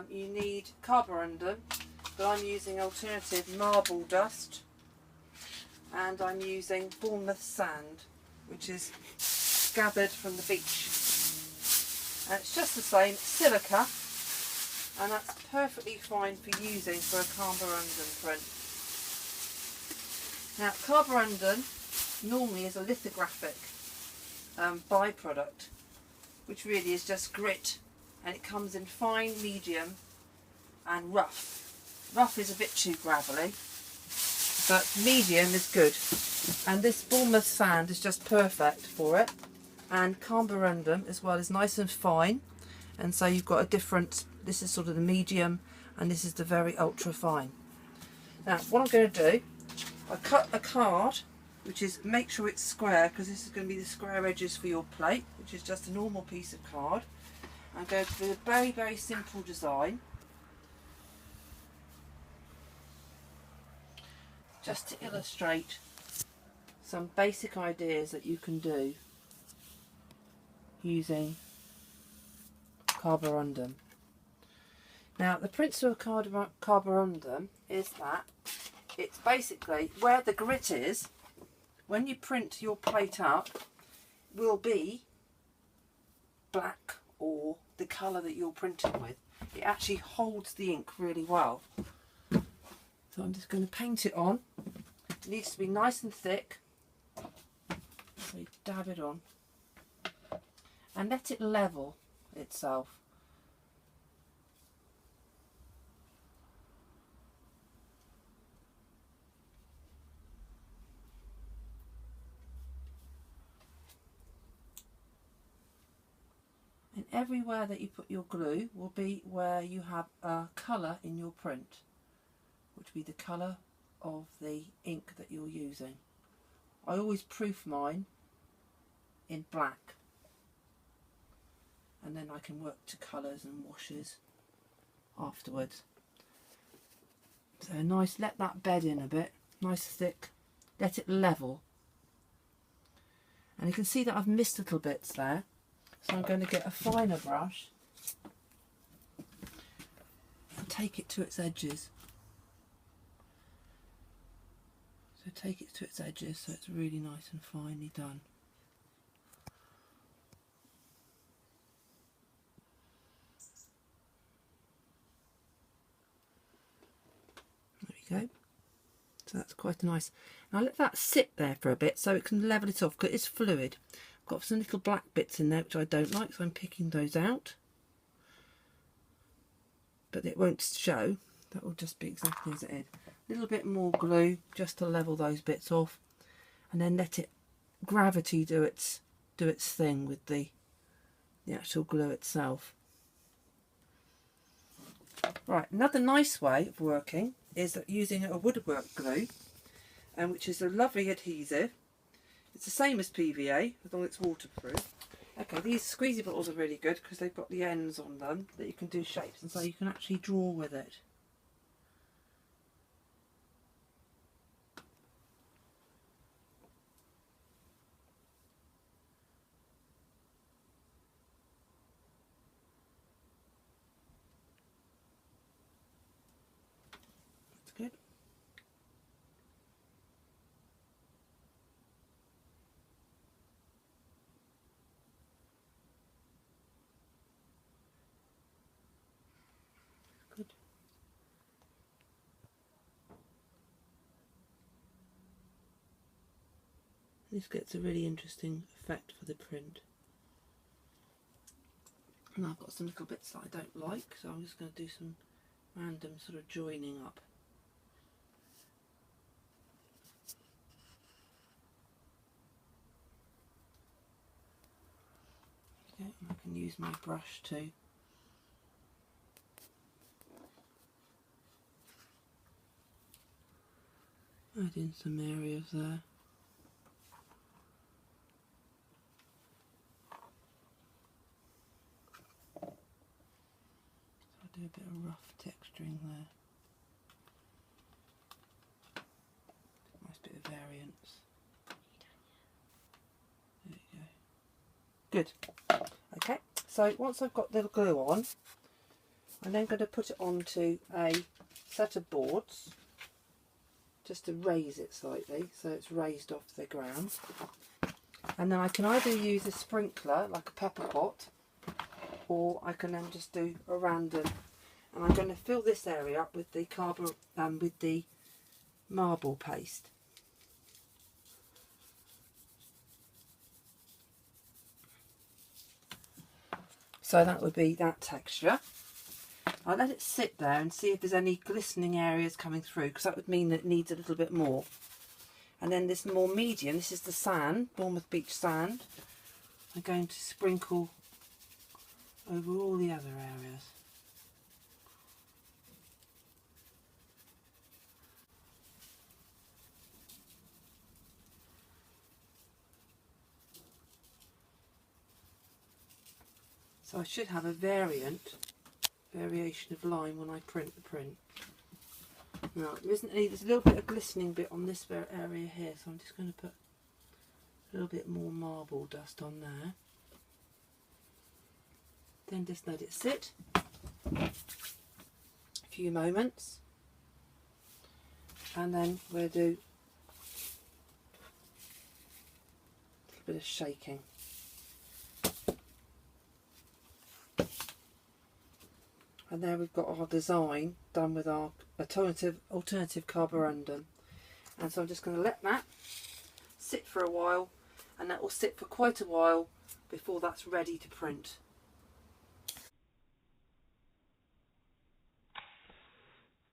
you need carborundum, but I'm using alternative marble dust, and I'm using Bournemouth sand, which is gathered from the beach. And it's just the same, silica, and that's perfectly fine for using for a carborundum print. Now, carborundum normally is a lithographic byproduct, which really is just grit, and it comes in fine, medium and rough. Rough is a bit too gravelly, but medium is good, and this Bournemouth sand is just perfect for it. And carborundum as well is nice and fine, and so you've got a different, this is sort of the medium and this is the very ultra fine. Now what I'm going to do, I cut a card, which is, make sure it's square, because this is going to be the square edges for your plate, which is just a normal piece of card. I'm going to do a very, very simple design, just to illustrate some basic ideas that you can do using carborundum. Now, the principle of carborundum is that it's basically where the grit is, when you print your plate up, will be black or the colour that you're printing with. It actually holds the ink really well. So I'm just going to paint it on. It needs to be nice and thick. So you dab it on and let it level itself. And everywhere that you put your glue will be where you have a colour in your print, which will be the colour of the ink that you're using. I always proof mine in black, and then I can work to colours and washes afterwards. So nice, let that bed in a bit, nice thick, let it level. And you can see that I've missed little bits there. So I'm going to get a finer brush and take it to its edges. So take it to its edges so it's really nice and finely done. There we go. So that's quite nice. Now let that sit there for a bit so it can level it off, because it's fluid. Got some little black bits in there which I don't like, so I'm picking those out. But it won't show, that will just be exactly as it is. A little bit more glue just to level those bits off, and then let it gravity do its thing with the actual glue itself. Right, another nice way of working is using a woodwork glue, and which is a lovely adhesive. It's the same as PVA, as long as it's waterproof. Okay, these squeezy bottles are really good because they've got the ends on them that you can do shapes, and so you can actually draw with it. That's good. Good. This gets a really interesting effect for the print. And I've got some little bits that I don't like, so I'm just going to do some random sort of joining up. Okay, and I can use my brush too. Add in some areas there. So I'll do a bit of rough texturing there. Nice bit of variance. There you go. Good. Okay, so once I've got the glue on, I'm then going to put it onto a set of boards just to raise it slightly so it's raised off the ground. And then I can either use a sprinkler like a pepper pot, or I can then just do a random. And I'm going to fill this area up with the with the marble paste. So that would be that texture. I'll let it sit there and see if there's any glistening areas coming through, because that would mean that it needs a little bit more. And then this more medium, this is the sand, Bournemouth Beach sand. I'm going to sprinkle over all the other areas. So I should have a variation of line when I print the print. Now there's a little bit of glistening bit on this area here, so I'm just going to put a little bit more marble dust on there. Then just let it sit a few moments, and then we'll do a little bit of shaking. And there we've got our design done with our alternative carborundum. And so I'm just going to let that sit for a while, and that will sit for quite a while before that's ready to print.